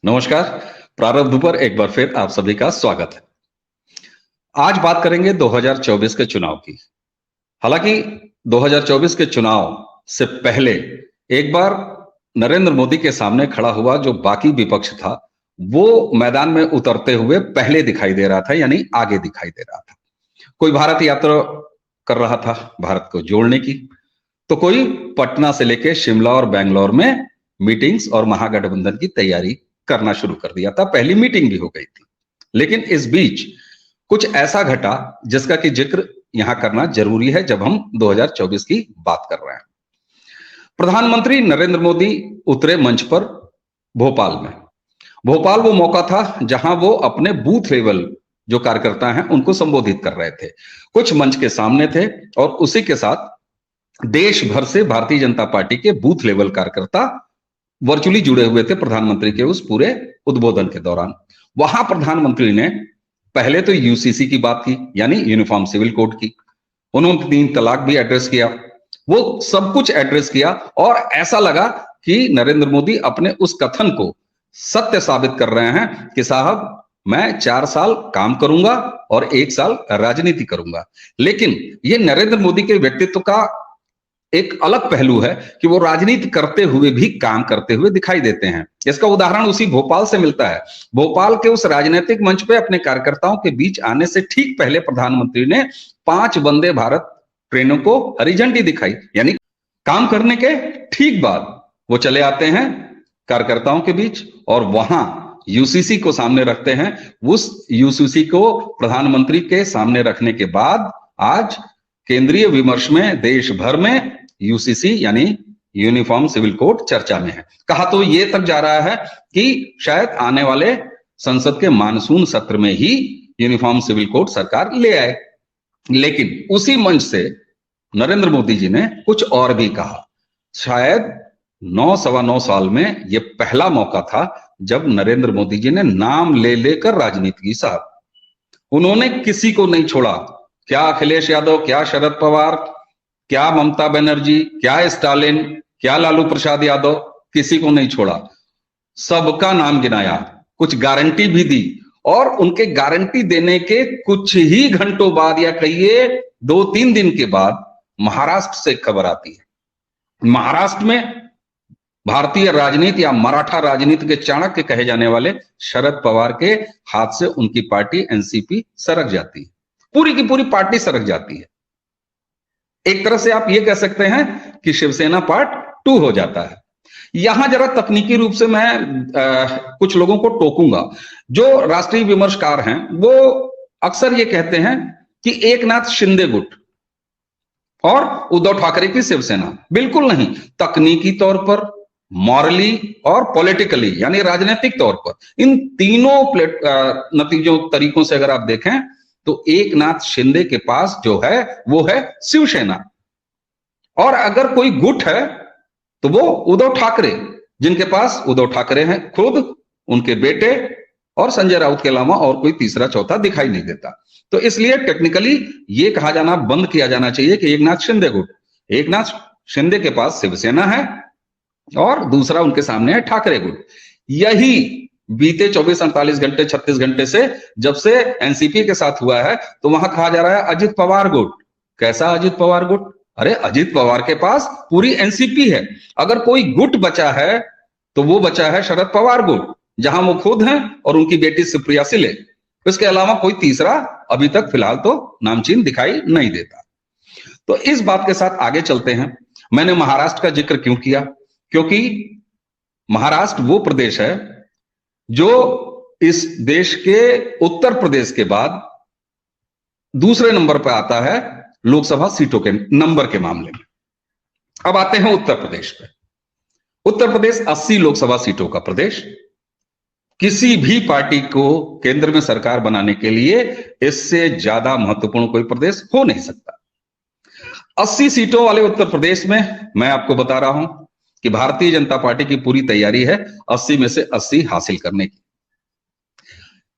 नमस्कार। प्रारब्ध पर एक बार फिर आप सभी का स्वागत है। आज बात करेंगे 2024 के चुनाव की। हालांकि 2024 के चुनाव से पहले एक बार नरेंद्र मोदी के सामने खड़ा हुआ जो बाकी विपक्ष था, वो मैदान में उतरते हुए पहले दिखाई दे रहा था, यानी आगे दिखाई दे रहा था। कोई भारत यात्रा कर रहा था भारत को जोड़ने की, तो कोई पटना से लेके शिमला और बेंगलोर में मीटिंग्स और महागठबंधन की तैयारी करना शुरू कर दिया था। पहली मीटिंग भी हो गई थी, लेकिन इस बीच कुछ ऐसा घटा जिसका कि जिक्र यहां करना जरूरी है जब हम 2024 की बात कर रहे हैं। प्रधानमंत्री नरेंद्र मोदी उतरे मंच पर भोपाल में। भोपाल वो मौका था जहां वो अपने बूथ लेवल जो कार्यकर्ता हैं उनको संबोधित कर रहे थे। कुछ मंच के सामने थे और उसी के साथ देश भर से भारतीय जनता पार्टी के बूथ लेवल कार्यकर्ता वर्चुअली जुड़े हुए थे प्रधानमंत्री के उस पूरे उद्बोधन के दौरान। वहां प्रधानमंत्री ने पहले तो यूसीसी की बात की, यानी यूनिफॉर्म सिविल कोड की। उन्होंने 3 तलाक भी एड्रेस किया, वो सब कुछ एड्रेस किया और ऐसा लगा कि नरेंद्र मोदी अपने उस कथन को सत्य साबित कर रहे हैं कि साहब मैं 4 साल काम करूंगा और 1 साल राजनीति करूंगा। लेकिन ये नरेंद्र मोदी के व्यक्तित्व का एक अलग पहलू है कि वो राजनीति करते हुए भी काम करते हुए दिखाई देते हैं। इसका उदाहरण उसी भोपाल से मिलता है। भोपाल के उस राजनीतिक मंच पे अपने कार्यकर्ताओं के बीच आने से ठीक पहले प्रधानमंत्री ने 5 वंदे भारत ट्रेनों को हरी झंडी दिखाई, यानी काम करने के ठीक बाद वो चले आते हैं कार्यकर्ताओं के बीच और वहां यूसीसी को सामने रखते हैं। उस यूसीसी को प्रधानमंत्री के सामने रखने के बाद आज केंद्रीय विमर्श में देश भर में यूसीसी यानी यूनिफॉर्म सिविल कोड चर्चा में है। कहा तो ये तक जा रहा है कि शायद आने वाले संसद के मानसून सत्र में ही यूनिफॉर्म सिविल कोड सरकार ले आए। लेकिन उसी मंच से नरेंद्र मोदी जी ने कुछ और भी कहा। शायद 9-9.25 साल में यह पहला मौका था जब नरेंद्र मोदी जी ने नाम ले लेकर राजनीति की। साहब उन्होंने किसी को नहीं छोड़ा, क्या अखिलेश यादव, क्या शरद पवार, क्या ममता बनर्जी, क्या स्टालिन, क्या लालू प्रसाद यादव, किसी को नहीं छोड़ा, सबका नाम गिनाया, कुछ गारंटी भी दी और उनके गारंटी देने के कुछ ही घंटों बाद या कहिए 2-3 दिन के बाद महाराष्ट्र से खबर आती है। महाराष्ट्र में भारतीय राजनीति या मराठा राजनीति के चाणक्य कहे जाने वाले शरद पवार के हाथ से उनकी पार्टी एनसीपी सरक जाती है, पूरी की पूरी पार्टी सरक जाती है। एक तरह से आप ये कह सकते हैं कि शिवसेना पार्ट 2 हो जाता है। यहां जरा तकनीकी रूप से मैं कुछ लोगों को टोकूंगा। जो राष्ट्रीय विमर्शकार हैं वो अक्सर ये कहते हैं कि एकनाथ शिंदे गुट और उद्धव ठाकरे की शिवसेना। बिल्कुल नहीं, तकनीकी तौर पर, मॉरली और पॉलिटिकली यानी राजनीतिक तौर पर इन तीनों नतीजों तरीकों से अगर आप देखें तो एकनाथ शिंदे के पास जो है वो है शिवसेना, और अगर कोई गुट है तो वो उद्धव ठाकरे, जिनके पास उद्धव ठाकरे हैं खुद, उनके बेटे और संजय राउत के अलावा और कोई तीसरा चौथा दिखाई नहीं देता। तो इसलिए टेक्निकली ये कहा जाना बंद किया जाना चाहिए कि एकनाथ शिंदे गुट। एकनाथ शिंदे के पास शिवसेना है और दूसरा उनके सामने है ठाकरे गुट। यही बीते 24-48 घंटे 36 घंटे से जब से एनसीपी के साथ हुआ है तो वहां कहा जा रहा है अजित पवार गुट। कैसा अजित पवार गुट? अरे अजित पवार के पास पूरी एनसीपी है। अगर कोई गुट बचा है तो वो बचा है शरद पवार गुट, जहां वो खुद हैं और उनकी बेटी सुप्रिया सिले। इसके अलावा कोई तीसरा अभी तक फिलहाल तो नामचीन दिखाई नहीं देता। तो इस बात के साथ आगे चलते हैं। मैंने महाराष्ट्र का जिक्र क्यों किया? क्योंकि महाराष्ट्र वो प्रदेश है जो इस देश के उत्तर प्रदेश के बाद दूसरे नंबर पर आता है लोकसभा सीटों के नंबर के मामले में। अब आते हैं उत्तर प्रदेश पे। उत्तर प्रदेश 80 लोकसभा सीटों का प्रदेश। किसी भी पार्टी को केंद्र में सरकार बनाने के लिए इससे ज्यादा महत्वपूर्ण कोई प्रदेश हो नहीं सकता। 80 सीटों वाले उत्तर प्रदेश में मैं आपको बता रहा हूं कि भारतीय जनता पार्टी की पूरी तैयारी है 80 में से 80 हासिल करने की।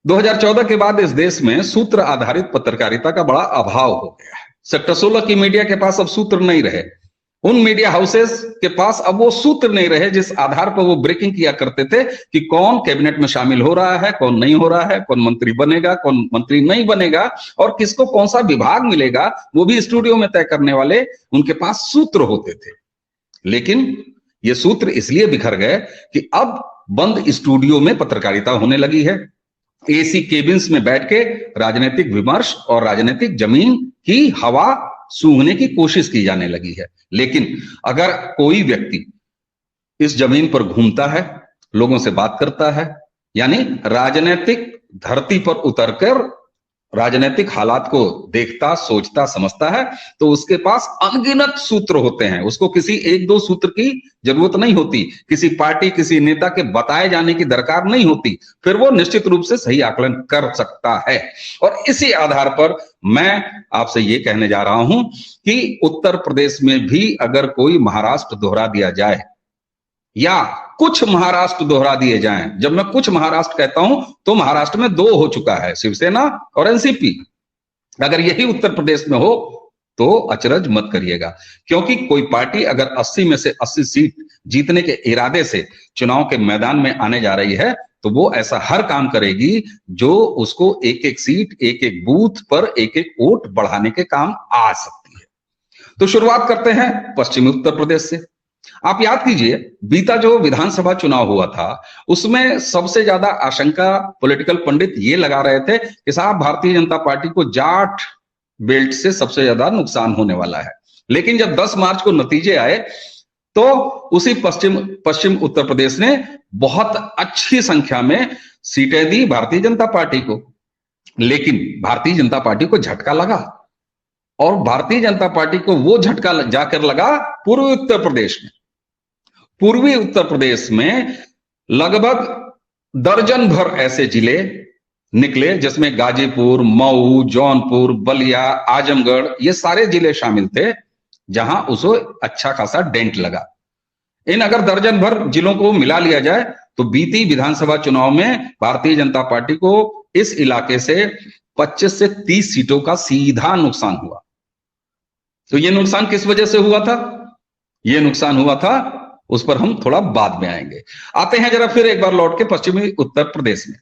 2014 के बाद इस देश में सूत्र आधारित पत्रकारिता का बड़ा अभाव हो गया है। सेक्टर 16 की मीडिया के पास अब सूत्र नहीं रहे। उन मीडिया हाउसेस के पास अब वो सूत्र नहीं रहे जिस आधार पर वो ब्रेकिंग किया करते थे कि कौन कैबिनेट में शामिल हो रहा है, कौन नहीं हो रहा है, कौन मंत्री बनेगा, कौन मंत्री नहीं बनेगा और किसको कौन सा विभाग मिलेगा, वो भी स्टूडियो में तय करने वाले उनके पास सूत्र होते थे। लेकिन ये सूत्र इसलिए बिखर गए कि अब बंद स्टूडियो में पत्रकारिता होने लगी है। एसी केबिन्स में बैठ के राजनीतिक विमर्श और राजनीतिक जमीन की हवा सूंघने की कोशिश की जाने लगी है। लेकिन अगर कोई व्यक्ति इस जमीन पर घूमता है, लोगों से बात करता है, यानी राजनीतिक धरती पर उतरकर राजनीतिक हालात को देखता, सोचता, समझता है, तो उसके पास अनगिनत सूत्र होते हैं। उसको किसी एक दो सूत्र की जरूरत नहीं होती, किसी पार्टी, किसी नेता के बताए जाने की दरकार नहीं होती, फिर वो निश्चित रूप से सही आकलन कर सकता है। और इसी आधार पर मैं आपसे ये कहने जा रहा हूं कि उत्तर प्रदेश में भी अगर कोई महाराष्ट्र दोहरा दिया जाए या कुछ महाराष्ट्र दोहरा दिए जाएं, जब मैं कुछ महाराष्ट्र कहता हूं तो महाराष्ट्र में दो हो चुका है, शिवसेना और एनसीपी। अगर यही उत्तर प्रदेश में हो तो अचरज मत करिएगा, क्योंकि कोई पार्टी अगर 80 में से 80 सीट जीतने के इरादे से चुनाव के मैदान में आने जा रही है तो वो ऐसा हर काम करेगी जो उसको एक एक सीट, एक एक बूथ पर एक एक वोट बढ़ाने के काम आ सकती है। तो शुरुआत करते हैं पश्चिमी उत्तर प्रदेश से। आप याद कीजिए, बीता जो विधानसभा चुनाव हुआ था उसमें सबसे ज्यादा आशंका पॉलिटिकल पंडित ये लगा रहे थे कि साहब भारतीय जनता पार्टी को जाट बेल्ट से सबसे ज्यादा नुकसान होने वाला है। लेकिन जब 10 मार्च को नतीजे आए तो उसी पश्चिम उत्तर प्रदेश ने बहुत अच्छी संख्या में सीटें दी भारतीय जनता पार्टी को। लेकिन भारतीय जनता पार्टी को झटका लगा और भारतीय जनता पार्टी को वो झटका जाकर लगा पूर्वी उत्तर प्रदेश में। पूर्वी उत्तर प्रदेश में लगभग दर्जन भर ऐसे जिले निकले जिसमें गाजीपुर, मऊ, जौनपुर, बलिया, आजमगढ़ ये सारे जिले शामिल थे जहां उसको अच्छा खासा डेंट लगा। इन अगर दर्जन भर जिलों को मिला लिया जाए तो बीती विधानसभा चुनाव में भारतीय जनता पार्टी को इस इलाके से 25 से 30 सीटों का सीधा नुकसान हुआ। तो ये नुकसान किस वजह से हुआ था? ये नुकसान हुआ था, उस पर हम थोड़ा बाद में आएंगे। आते हैं जरा फिर एक बार लौट के पश्चिमी उत्तर प्रदेश में।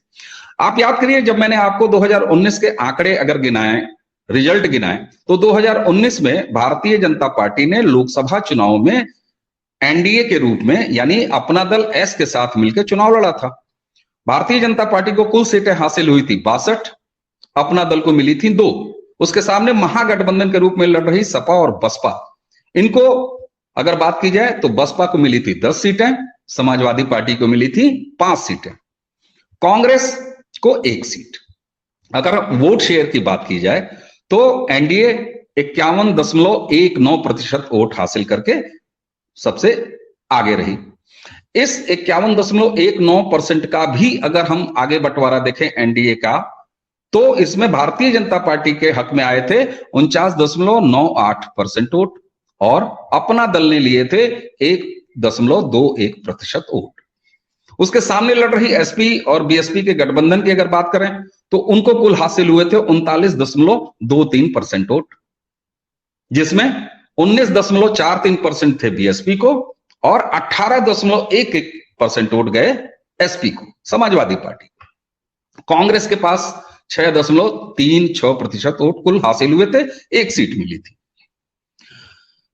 आप याद करिए, जब मैंने आपको 2019 के आंकड़े अगर गिनाए, रिजल्ट गिनाए, तो 2019 में भारतीय जनता पार्टी ने लोकसभा चुनाव में एनडीए के रूप में यानी अपना दल एस के साथ मिलकर चुनाव लड़ा था। भारतीय जनता पार्टी को कुल सीटें हासिल हुई थी 62, अपना दल को मिली थी 2। उसके सामने महागठबंधन के रूप में लड़ रही सपा और बसपा, इनको अगर बात की जाए तो बसपा को मिली थी 10 सीटें, समाजवादी पार्टी को मिली थी 5 सीटें, कांग्रेस को 1 सीट। अगर वोट शेयर की बात की जाए तो एनडीए 51.19% वोट हासिल करके सबसे आगे रही। इस 51.19% का भी अगर हम आगे बंटवारा देखें एनडीए का, तो इसमें भारतीय जनता पार्टी के हक में आए थे 49.98% वोट और अपना दल ने लिए थे 1.21% वोट। उसके सामने लड़ रही एसपी और बीएसपी के गठबंधन की अगर बात करें तो उनको कुल हासिल हुए थे 39.23% वोट, जिसमें 19.43% थे बीएसपी को और 18.11% वोट गए एसपी को, समाजवादी पार्टी को। कांग्रेस के पास 6.36% वोट कुल हासिल हुए थे, 1 सीट मिली थी।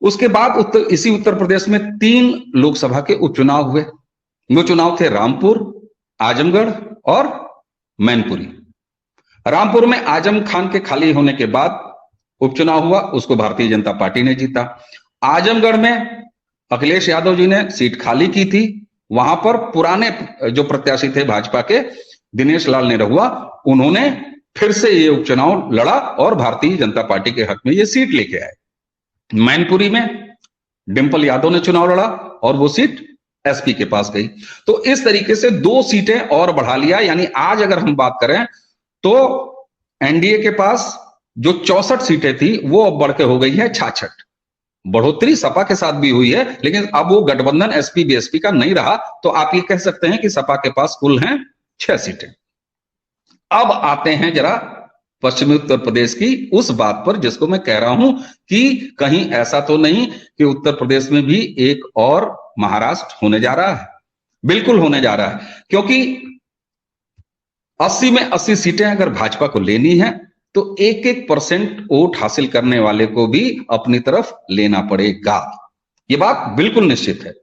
उसके बाद इसी उत्तर प्रदेश में 3 लोकसभा के उपचुनाव हुए। वो चुनाव थे रामपुर, आजमगढ़ और मैनपुरी। रामपुर में आजम खान के खाली होने के बाद उपचुनाव हुआ, उसको भारतीय जनता पार्टी ने जीता। आजमगढ़ में अखिलेश यादव जी ने सीट खाली की थी, वहां पर पुराने जो प्रत्याशी थे भाजपा के दिनेश लाल निरहुआ, उन्होंने फिर से ये उपचुनाव लड़ा और भारतीय जनता पार्टी के हक में ये सीट लेके आए। मैनपुरी में डिंपल यादव ने चुनाव लड़ा और वो सीट एसपी के पास गई। तो इस तरीके से 2 सीटें और बढ़ा लिया, यानी आज अगर हम बात करें तो एनडीए के पास जो 64 सीटें थी वो अब बढ़ के हो गई है 66। बढ़ोतरी सपा के साथ भी हुई है, लेकिन अब वो गठबंधन एसपी बीएसपी का नहीं रहा, तो आप ये कह सकते हैं कि सपा के पास कुल हैं 6 सीटें। अब आते हैं जरा पश्चिमी उत्तर प्रदेश की उस बात पर जिसको मैं कह रहा हूं कि कहीं ऐसा तो नहीं कि उत्तर प्रदेश में भी एक और महाराष्ट्र होने जा रहा है। बिल्कुल होने जा रहा है, क्योंकि 80 में 80 सीटें अगर भाजपा को लेनी है तो 1-1% वोट हासिल करने वाले को भी अपनी तरफ लेना पड़ेगा। ये बात बिल्कुल निश्चित है।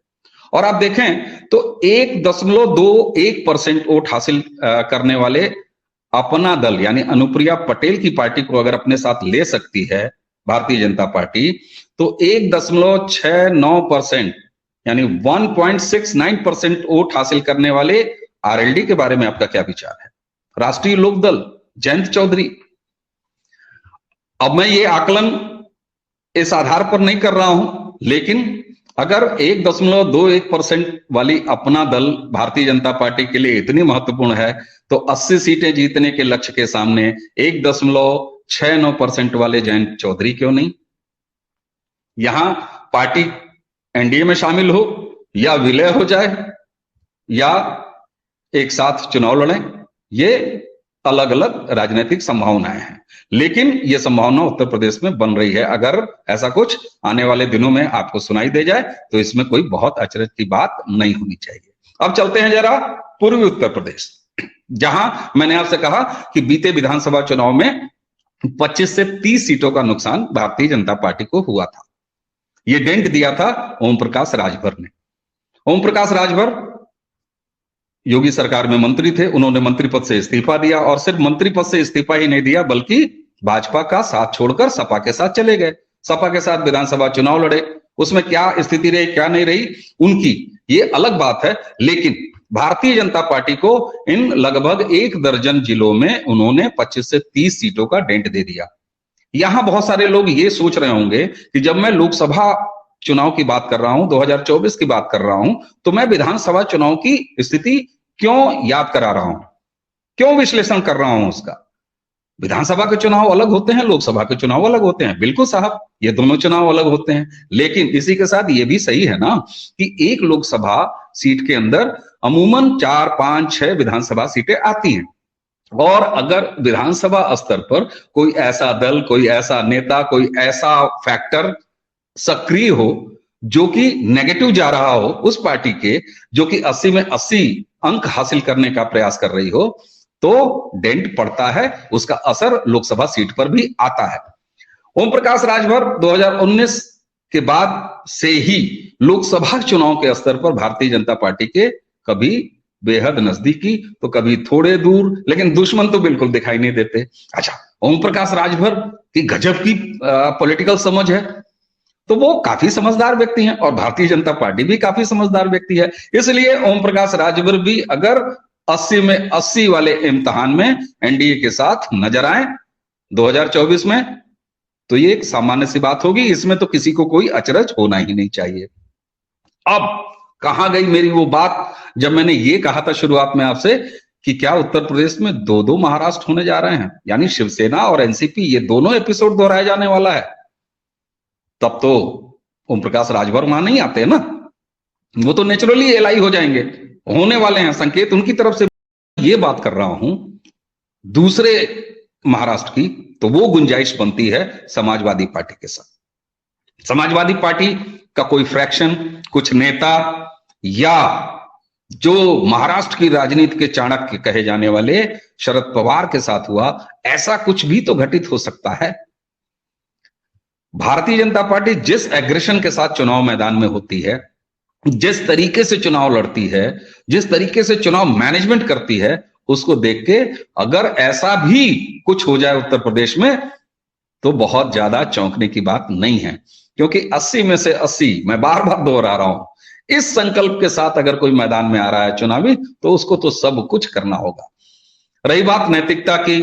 और आप देखें तो 1.21% वोट हासिल करने वाले अपना दल यानी अनुप्रिया पटेल की पार्टी को अगर अपने साथ ले सकती है भारतीय जनता पार्टी, तो 1.69% यानी 1.69% वोट हासिल करने वाले आरएलडी के बारे में आपका क्या विचार है? राष्ट्रीय लोकदल, जयंत चौधरी। अब मैं ये आकलन इस आधार पर नहीं कर रहा हूं, लेकिन अगर 1.21% वाली अपना दल भारतीय जनता पार्टी के लिए इतनी महत्वपूर्ण है, तो 80 सीटें जीतने के लक्ष्य के सामने 1.69% वाले जयंत चौधरी क्यों नहीं? यहां पार्टी एनडीए में शामिल हो या विलय हो जाए या एक साथ चुनाव लड़ें, ये अलग अलग राजनीतिक संभावनाएं हैं, लेकिन ये संभावना उत्तर प्रदेश में बन रही है। अगर ऐसा कुछ आने वाले दिनों में आपको सुनाई दे जाए तो इसमें कोई बहुत अचरज की बात नहीं होनी चाहिए। अब चलते हैं जरा पूर्वी उत्तर प्रदेश, जहां मैंने आपसे कहा कि बीते विधानसभा चुनाव में 25 से 30 सीटों का नुकसान भारतीय जनता पार्टी को हुआ था। ये डेंट दिया था ओम प्रकाश राजभर ने। ओम प्रकाश राजभर योगी सरकार में मंत्री थे, उन्होंने मंत्री पद से इस्तीफा दिया, और सिर्फ मंत्री पद से इस्तीफा ही नहीं दिया बल्कि भाजपा का साथ छोड़कर सपा के साथ चले गए। सपा के साथ विधानसभा चुनाव लड़े। उसमें क्या स्थिति रही क्या नहीं रही उनकी ये अलग बात है, लेकिन भारतीय जनता पार्टी को इन लगभग 1 दर्जन जिलों में उन्होंने 25 से 30 सीटों का डेंट दे दिया। यहां बहुत सारे लोग ये सोच रहे होंगे कि जब मैं लोकसभा चुनाव की बात कर रहा हूं, 2024 की बात कर रहा हूं, तो मैं विधानसभा चुनाव की स्थिति क्यों याद करा रहा हूं, क्यों विश्लेषण कर रहा हूं उसका? विधानसभा के चुनाव अलग होते हैं, लोकसभा के चुनाव अलग होते हैं। बिल्कुल साहब, ये दोनों चुनाव अलग होते हैं, लेकिन इसी के साथ ये भी सही है ना कि एक लोकसभा सीट के अंदर अमूमन 4, 5, 6 विधानसभा सीटें आती हैं। और अगर विधानसभा स्तर पर कोई ऐसा दल, कोई ऐसा नेता, कोई ऐसा फैक्टर सक्रिय हो जो कि नेगेटिव जा रहा हो उस पार्टी के, जो कि 80 में 80 अंक हासिल करने का प्रयास कर रही हो, तो डेंट पड़ता है, उसका असर लोकसभा सीट पर भी आता है। ओम प्रकाश राजभर 2019 के बाद से ही लोकसभा चुनाव के स्तर पर भारतीय जनता पार्टी के कभी बेहद नजदीकी तो कभी थोड़े दूर, लेकिन दुश्मन तो बिल्कुल दिखाई नहीं देते। अच्छा, ओम प्रकाश राजभर की गजब की पॉलिटिकल समझ है, तो वो काफी समझदार व्यक्ति हैं और भारतीय जनता पार्टी भी काफी समझदार व्यक्ति है। इसलिए ओम प्रकाश राजभर भी अगर 80 में 80 वाले इम्तिहान में एनडीए के साथ नजर आए 2024 में, तो ये एक सामान्य सी बात होगी, इसमें तो किसी को कोई अचरज होना ही नहीं चाहिए। अब कहां गई मेरी वो बात जब मैंने ये कहा था शुरुआत में आपसे कि क्या उत्तर प्रदेश में 2-2 महाराष्ट्र होने जा रहे हैं, यानी शिवसेना और एनसीपी, ये दोनों एपिसोड दोहराया जाने वाला है। तब तो ओम प्रकाश राजभर वहां नहीं आते ना, वो तो नेचुरली एलआई हो जाएंगे, होने वाले हैं संकेत उनकी तरफ से। ये बात कर रहा हूं दूसरे महाराष्ट्र की, तो वो गुंजाइश बनती है समाजवादी पार्टी के साथ। समाजवादी पार्टी का कोई फ्रैक्शन, कुछ नेता, या जो महाराष्ट्र की राजनीति के चाणक्य कहे जाने वाले शरद पवार के साथ हुआ, ऐसा कुछ भी तो घटित हो सकता है। भारतीय जनता पार्टी जिस एग्रेशन के साथ चुनाव मैदान में होती है, जिस तरीके से चुनाव लड़ती है, जिस तरीके से चुनाव मैनेजमेंट करती है, उसको देख के अगर ऐसा भी कुछ हो जाए उत्तर प्रदेश में, तो बहुत ज्यादा चौंकने की बात नहीं है, क्योंकि 80 में से 80, मैं बार बार दोहरा रहा हूं, इस संकल्प के साथ अगर कोई मैदान में आ रहा है चुनावी, तो उसको तो सब कुछ करना होगा। रही बात नैतिकता की,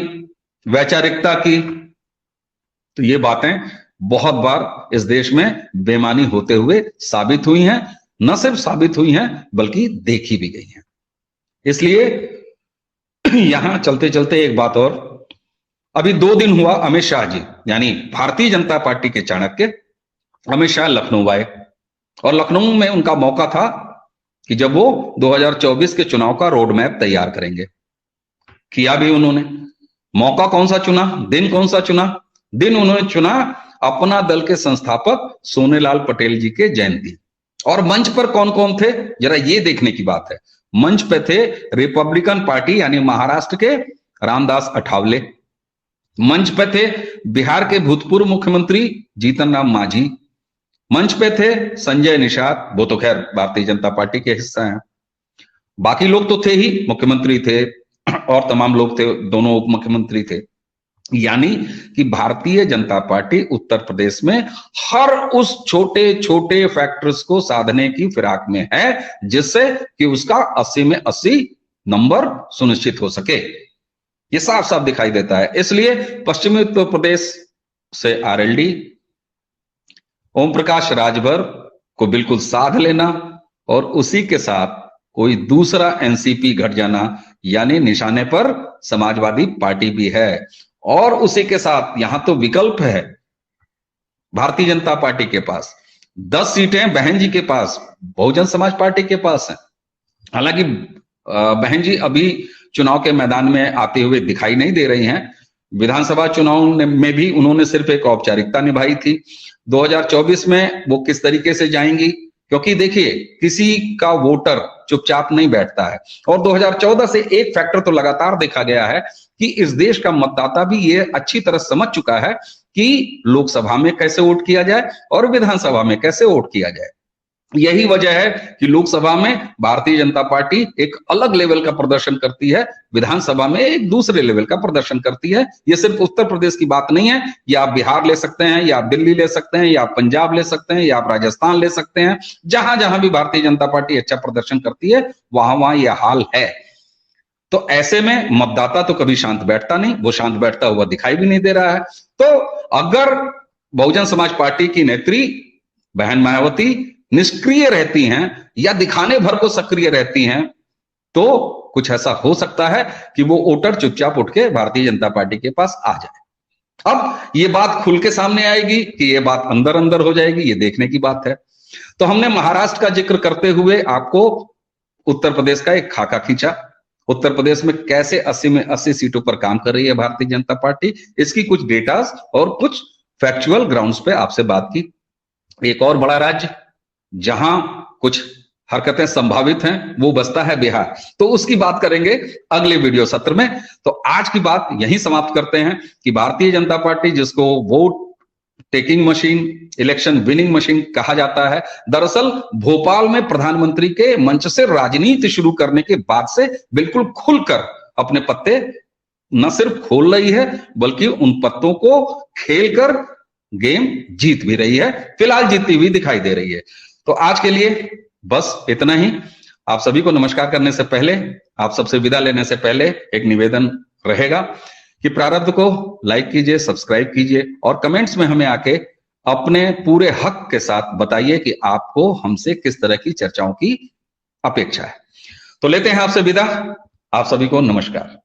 वैचारिकता की, तो ये बातें बहुत बार इस देश में बेमानी होते हुए साबित हुई हैं, न सिर्फ साबित हुई हैं बल्कि देखी भी गई हैं। इसलिए यहां चलते चलते एक बात और, अभी 2 दिन हुआ अमित शाह जी यानी भारतीय जनता पार्टी के चाणक्य अमित शाह लखनऊ आए, और लखनऊ में उनका मौका था कि जब वो 2024 के चुनाव का रोड मैप तैयार करेंगे, किया भी उन्होंने। मौका कौन सा चुना, दिन कौन सा चुना? दिन उन्होंने चुना अपना दल के संस्थापक सोनेलाल पटेल जी के जयंती। और मंच पर कौन कौन थे, जरा ये देखने की बात है। मंच पे थे रिपब्लिकन पार्टी यानी महाराष्ट्र के रामदास अठावले, मंच पे थे बिहार के भूतपूर्व मुख्यमंत्री जीतन राम मांझी, मंच पे थे संजय निषाद, वो तो खैर भारतीय जनता पार्टी के हिस्सा हैं। बाकी लोग तो थे ही, मुख्यमंत्री थे और तमाम लोग थे, दोनों उप मुख्यमंत्री थे। यानी कि भारतीय जनता पार्टी उत्तर प्रदेश में हर उस छोटे छोटे फैक्टर्स को साधने की फिराक में है जिससे कि उसका 80 में 80 नंबर सुनिश्चित हो सके। ये साफ साफ दिखाई देता है। इसलिए पश्चिमी उत्तर प्रदेश से आरएलडी ओम प्रकाश राजभर को बिल्कुल साध लेना और उसी के साथ कोई दूसरा एनसीपी घट जाना, यानी निशाने पर समाजवादी पार्टी भी है। और उसी के साथ यहां तो विकल्प है भारतीय जनता पार्टी के पास, 10 सीटें बहन जी के पास बहुजन समाज पार्टी के पास हैं। हालांकि बहन जी अभी चुनाव के मैदान में आते हुए दिखाई नहीं दे रही हैं। विधानसभा चुनाव में भी उन्होंने सिर्फ एक औपचारिकता निभाई थी। 2024 में वो किस तरीके से जाएंगी, क्योंकि देखिए किसी का वोटर चुपचाप नहीं बैठता है। और 2014 से एक फैक्टर तो लगातार देखा गया है कि इस देश का मतदाता भी ये अच्छी तरह समझ चुका है कि लोकसभा में कैसे वोट किया जाए और विधानसभा में कैसे वोट किया जाए। यही वजह है कि लोकसभा में भारतीय जनता पार्टी एक अलग लेवल का प्रदर्शन करती है, विधानसभा में एक दूसरे लेवल का प्रदर्शन करती है। ये सिर्फ उत्तर प्रदेश की बात नहीं है, या आप बिहार ले सकते हैं, या आप दिल्ली ले सकते हैं, या आप पंजाब ले सकते हैं, या आप राजस्थान ले सकते हैं। जहां जहां भी भारतीय जनता पार्टी अच्छा प्रदर्शन करती है वहां वहां यह हाल है। तो ऐसे में मतदाता तो कभी शांत बैठता नहीं, वो शांत बैठता हुआ दिखाई भी नहीं दे रहा है। तो अगर बहुजन समाज पार्टी की नेत्री बहन मायावती निष्क्रिय रहती हैं या दिखाने भर को सक्रिय रहती हैं तो कुछ ऐसा हो सकता है कि वो वोटर चुपचाप उठ के भारतीय जनता पार्टी के पास आ जाए। अब ये बात खुल के सामने आएगी कि ये बात अंदर अंदर हो जाएगी, ये देखने की बात है। तो हमने महाराष्ट्र का जिक्र करते हुए आपको उत्तर प्रदेश का एक खाका खींचा। उत्तर प्रदेश में कैसे 80 में 80 सीटों पर काम कर रही है भारतीय जनता पार्टी, इसकी कुछ डेटास और कुछ फैक्चुअल ग्राउंड्स पे आपसे बात की। एक और बड़ा राज्य जहां कुछ हरकतें संभावित हैं वो बसता है बिहार, तो उसकी बात करेंगे अगले वीडियो सत्र में। तो आज की बात यहीं समाप्त करते हैं कि भारतीय जनता पार्टी, जिसको vote taking machine, election winning machine कहा जाता है, दरअसल भोपाल में प्रधानमंत्री के मंच से राजनीति शुरू करने के बाद से बिल्कुल खुलकर अपने पत्ते न सिर्फ खोल रही है बल्कि उन पत्तों को खेलकर गेम जीत भी रही है, फिलहाल जीतती हुई दिखाई दे रही है। तो आज के लिए बस इतना ही। आप सभी को नमस्कार करने से पहले, आप सबसे विदा लेने से पहले एक निवेदन रहेगा कि प्रारब्ध को लाइक कीजिए, सब्सक्राइब कीजिए और कमेंट्स में हमें आके अपने पूरे हक के साथ बताइए कि आपको हमसे किस तरह की चर्चाओं की अपेक्षा है। तो लेते हैं आपसे विदा। आप सभी को नमस्कार।